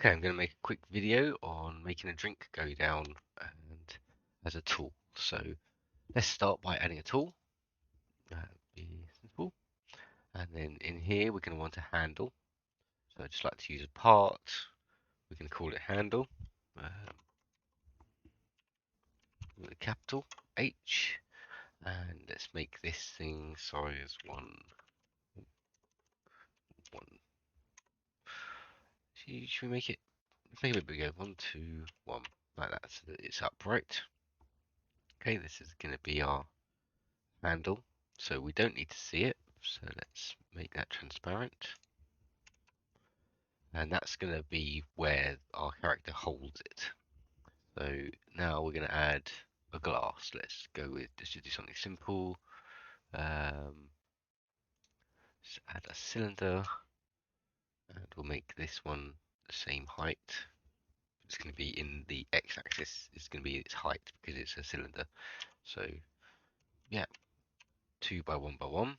Okay, I'm going to make a quick video on making a drink go down and as a tool. So let's start by adding a tool. Be simple. And then in here, we're going to want a handle. So I'd just like to use a part. We can call it handle with a capital H. And let's make this thing size 1. Should we make it? Let's make it a bit bigger. 1, 2, 1. Like that, so that it's upright. Okay, this is going to be our handle. So we don't need to see it. So let's make that transparent. And that's going to be where our character holds it. So now we're going to add a glass. Let's do something simple. Let's add a cylinder. And we'll make this one the same height. It's going to be in the x-axis. It's going to be its height because it's a cylinder. So yeah, 2 by 1 by 1.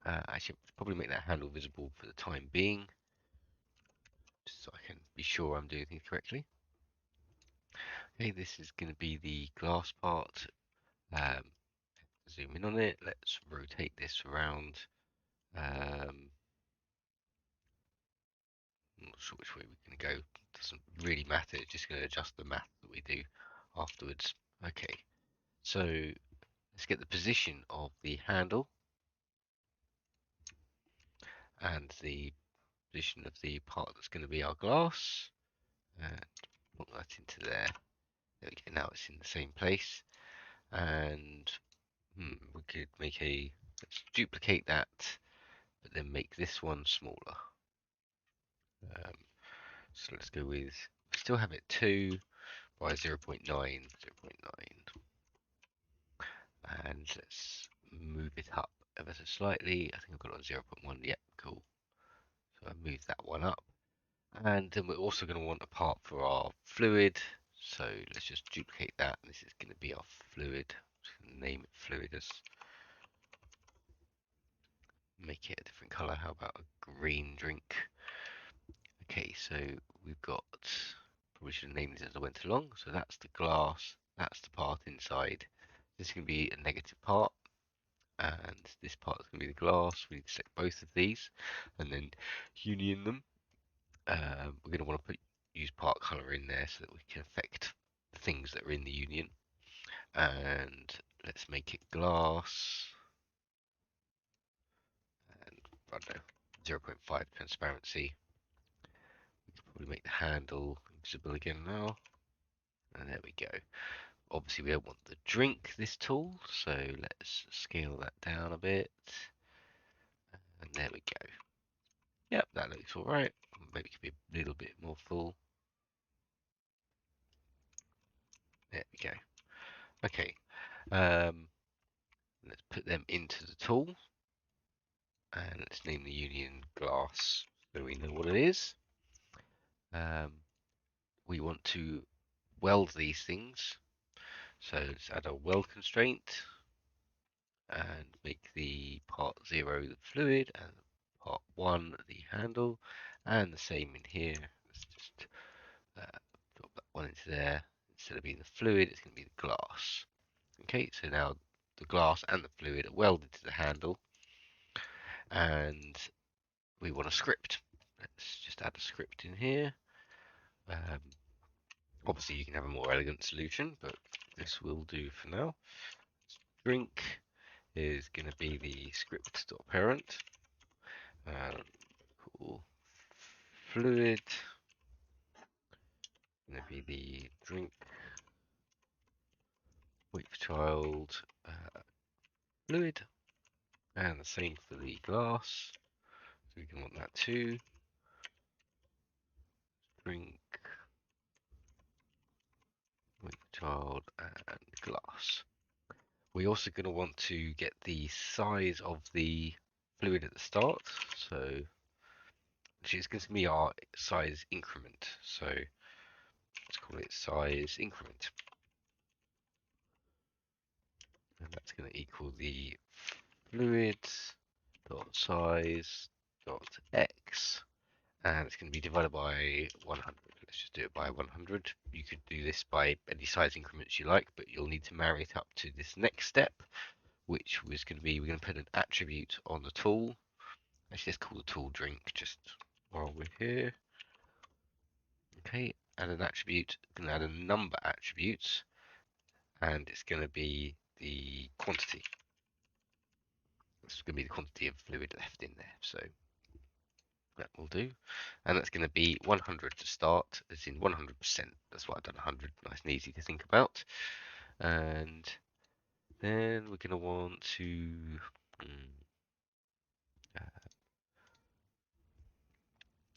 I should probably make that handle visible for the time being, just so I can be sure I'm doing things correctly. Okay, this is going to be the glass part. Zoom in on it. Let's rotate this around. I'm not sure which way we're going to go. Doesn't really matter. It's just going to adjust the math that we do afterwards. Okay, so let's get the position of the handle and the position of the part that's going to be our glass. And put that into there. There we go. Now it's in the same place. And we could make let's duplicate that, but then make this one smaller. So let's go with, still have it 2 by 0.9, 0.9. And let's move it up ever so slightly. I think I've got it on 0.1. Yep, cool. So I moved that one up. And then we're also going to want a part for our fluid. So let's just duplicate that. This is going to be our fluid. Just going to name it fluid as, make it a different color. How about a green drink? Okay, so we've got, probably should have named this as I went along. So that's the glass, that's the part inside. This is going to be a negative part, and this part is going to be the glass. We need to select both of these and then union them. We're going to want to use part color in there so that we can affect the things that are in the union. And let's make it glass. And I don't know, 0.5 transparency. We can probably make the handle visible again now. And there we go. Obviously we don't want the drink, this tool, so let's scale that down a bit. And there we go. Yep, that looks alright. Maybe it could be a little bit more full. There we go. Okay, let's put them into the tool. And let's name the union glass so we know what it is. We want to weld these things. So let's add a weld constraint and make the part 0 the fluid and part 1 the handle, and the same in here. Let's just drop that one into there. Instead of being the fluid, it's going to be the glass. Okay, so now the glass and the fluid are welded to the handle, and we want a script. Let's just add a script in here. Obviously, you can have a more elegant solution, but this will do for now. Drink is going to be the script.parent. Cool. Fluid going to be the drink. Wait for child. Fluid. And the same for the glass. So we can want that too. Drink. Wait for child and glass. We're also going to want to get the size of the fluid at the start. So it's going to be our size increment. So let's call it size increment. And that's going to equal the fluid dot size dot x, and it's going to be divided by 100. Let's just do it by 100. You could do this by any size increments you like, but you'll need to marry it up to this next step, which was going to be, we're going to put an attribute on the tool. Actually, let's call the tool drink just while we're here. Okay, add an attribute, going to add a number attribute, and it's going to be the quantity. It's going to be the quantity of fluid left in there, so that will do. And that's going to be 100 to start, as in 100%. That's why I've done 100, nice and easy to think about. And then we're going to want to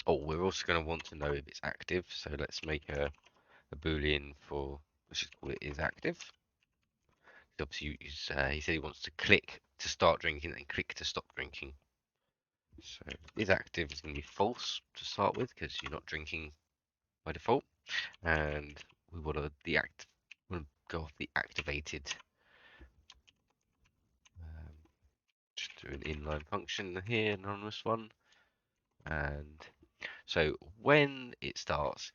we're also going to want to know if it's active. So let's make a boolean for, let's just call it is active. Obviously, he said he wants to click to start drinking and click to stop drinking. So is active is going to be false to start with because you're not drinking by default, and we want to go off the activated. Just do an inline function here, anonymous one, and so when it starts,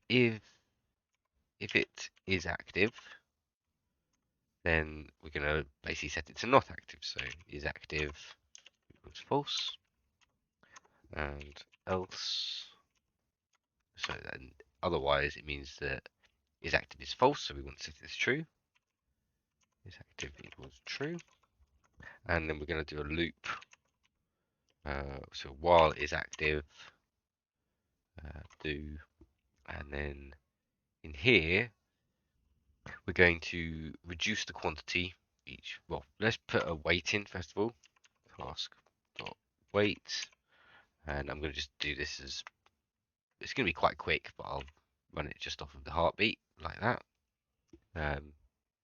if it is active, then we're going to basically set it to not active. So is active equals false, and else. So then otherwise it means that is active is false. So we want to set it as true. Is active equals true, and then we're going to do a loop. So while is active, do, and then in here we're going to reduce the quantity each. Well, let's put a weight in first of all. Task dot weight, and I'm going to just do this as, it's going to be quite quick, but I'll run it just off of the heartbeat like that. A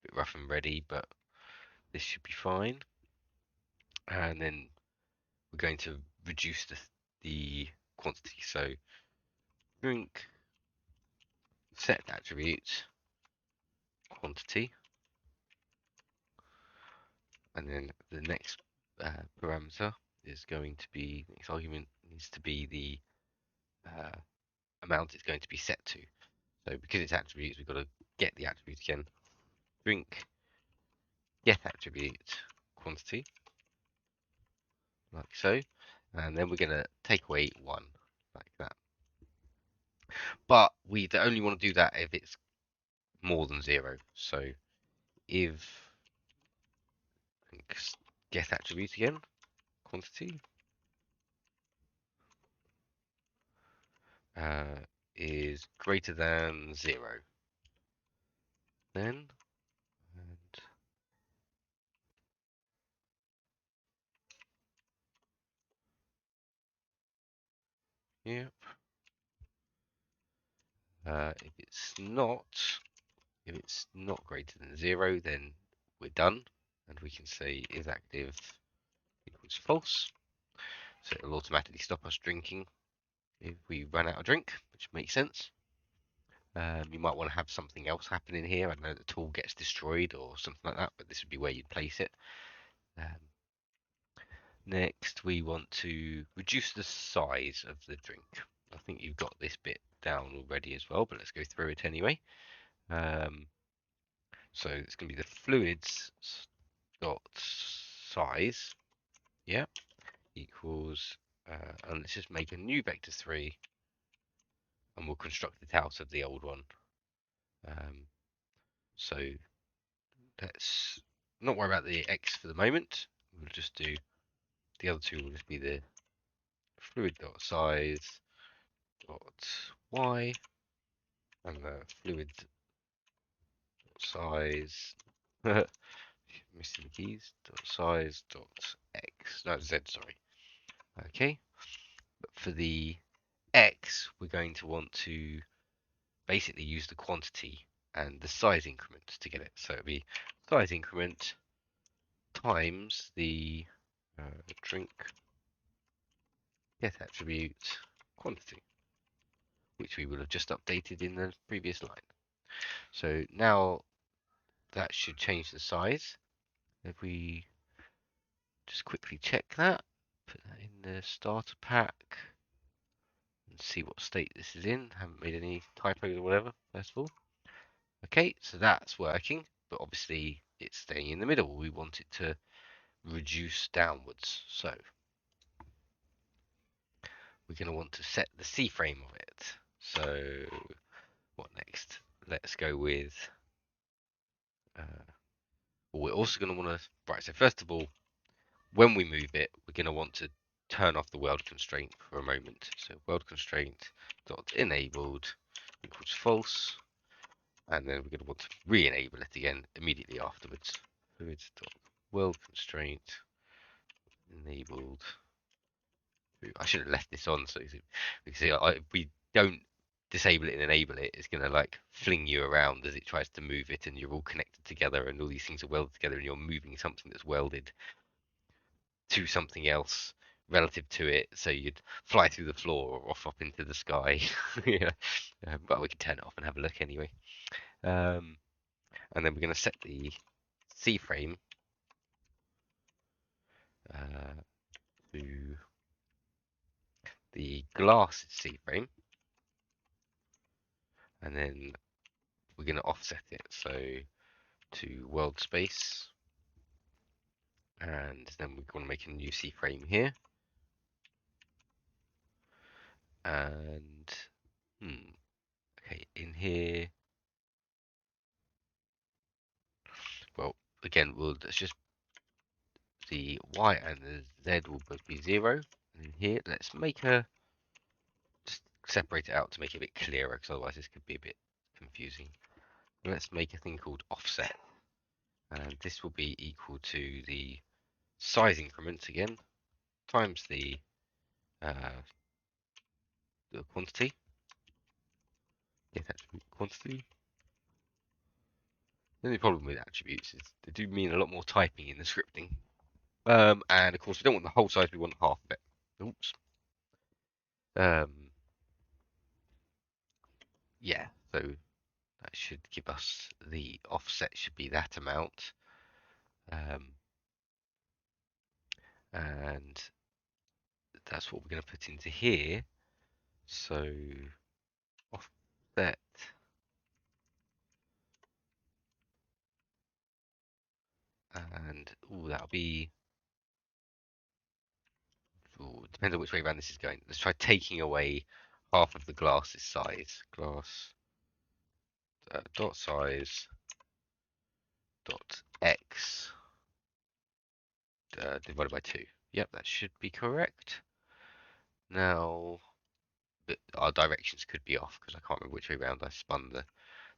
bit rough and ready, but this should be fine. And then we're going to reduce the quantity. So drink set attribute quantity, and then the next parameter is going to be, the next argument needs to be the amount it's going to be set to. So because it's attributes, we've got to get the attribute again. Drink get attribute quantity, like so, and then we're going to take away 1, like that. But we only want to do that if it's more than 0. So if get attribute again, quantity, is greater than 0, then, and yep. If it's not greater than 0, then we're done, and we can say is active equals false. So it'll automatically stop us drinking if we run out of drink, which makes sense. You might want to have something else happen in here. I know the tool gets destroyed or something like that, but this would be where you'd place it. Next, we want to reduce the size of the drink. I think you've got this bit down already as well, but let's go through it anyway. So it's going to be the fluids dot size, yeah, equals, and let's just make a new vector3, and we'll construct it out of the old one. So let's not worry about the x for the moment. We'll just do the other two. Will just be the fluid dot size dot y, and the fluid size missing the keys dot size dot x, no, z, sorry. Okay, but for the x we're going to want to basically use the quantity and the size increment to get it. So it'll be size increment times the drink get attribute quantity, which we will have just updated in the previous line. So now that should change the size. If we just quickly check that, put that in the starter pack. and see what state this is in. Haven't made any typos or whatever, first of all. Okay, so that's working, but obviously it's staying in the middle. We want it to reduce downwards. So we're going to want to set the C-frame of it. So what next? Let's go with, we're also going to want to, right, so first of all, when we move it, we're going to want to turn off the world constraint for a moment. So world constraint dot enabled equals false, and then we're going to want to re-enable it again immediately afterwards. Fluids dot world constraint enabled. I should have left this on so because if we don't disable it and enable it, it's going to like fling you around as it tries to move it, and you're all connected together, and all these things are welded together, and you're moving something that's welded to something else relative to it, so you'd fly through the floor or off up into the sky. Yeah, but we can turn it off and have a look anyway. And then we're going to set the C frame to the glass C frame, and then we're going to offset it so to world space, and then we're going to make a new C frame here, and okay, in here, well, again, let's just the Y and the Z will both be 0. And in here, let's make just separate it out to make it a bit clearer, because otherwise this could be a bit confusing. Let's make a thing called offset, and this will be equal to the size increment again times uh, the quantity. If attribute quantity. The only problem with attributes is they do mean a lot more typing in the scripting. And of course, we don't want the whole size; we want half of it. Oops. Yeah. So that should give us the offset should be that amount. And that's what we're going to put into here. So offset and that'll be depends on which way around this is going. Let's try taking away half of the glass's size. Glass dot size dot x divided by 2. Yep, that should be correct. Now, our directions could be off because I can't remember which way around I spun the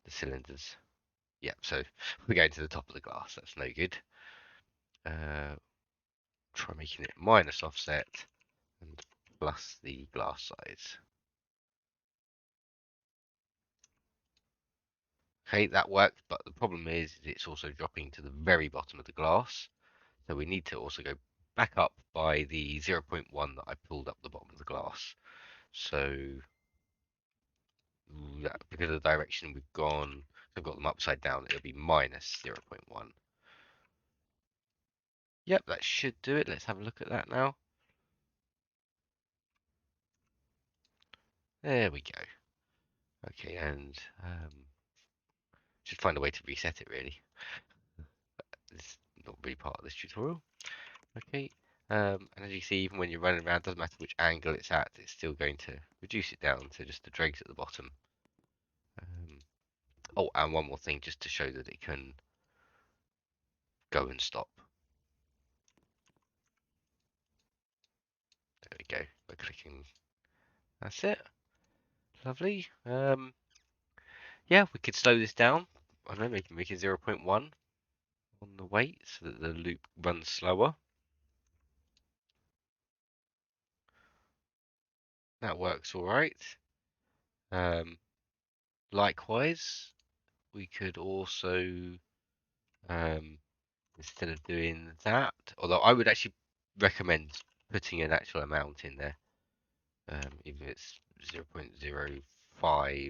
cylinders. Yep, so we're going to the top of the glass. That's no good. Try making it minus offset and plus the glass size. Okay, that worked, but the problem is it's also dropping to the very bottom of the glass. So we need to also go back up by the 0.1 that I pulled up the bottom of the glass. So because of the direction we've gone, I've got them upside down, it'll be minus 0.1. Yep, that should do it. Let's have a look at that now. There we go. Okay, and should find a way to reset it really. It's not really part of this tutorial. Okay, and as you see, even when you're running around, doesn't matter which angle it's at, it's still going to reduce it down to just the dregs at the bottom. Oh, and one more thing, just to show that it can go and stop. There we go, by clicking. That's it. Lovely. Yeah, we could slow this down. I don't know, make it 0.1 on the weight so that the loop runs slower. That works all right. Likewise, we could also, instead of doing that, although I would actually recommend putting an actual amount in there, even if it's 0.05. I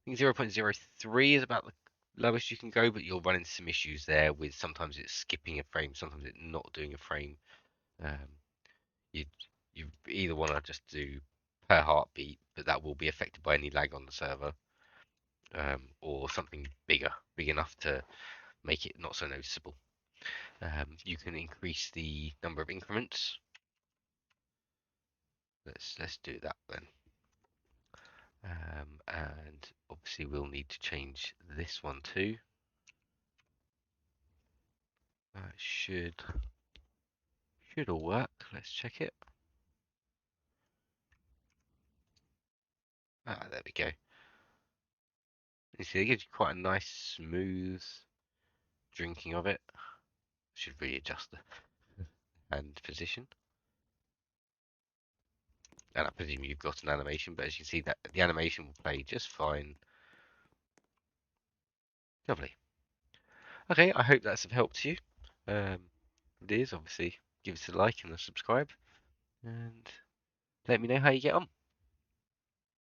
think 0.03 is about the lowest you can go, but you'll run into some issues there with sometimes it's skipping a frame, sometimes it's not doing a frame. Um, you either want to just do per heartbeat, but that will be affected by any lag on the server, or something big enough to make it not so noticeable. You can increase the number of increments. Let's do that then. And obviously we'll need to change this one too. Should all work. Let's check it. There we go. You see, it gives you quite a nice, smooth drinking of it. Should really adjust the hand position. And I presume you've got an animation, but as you can see, that the animation will play just fine. Lovely. Okay, I hope that's of help to you. If it is, obviously, give us a like and a subscribe, and let me know how you get on.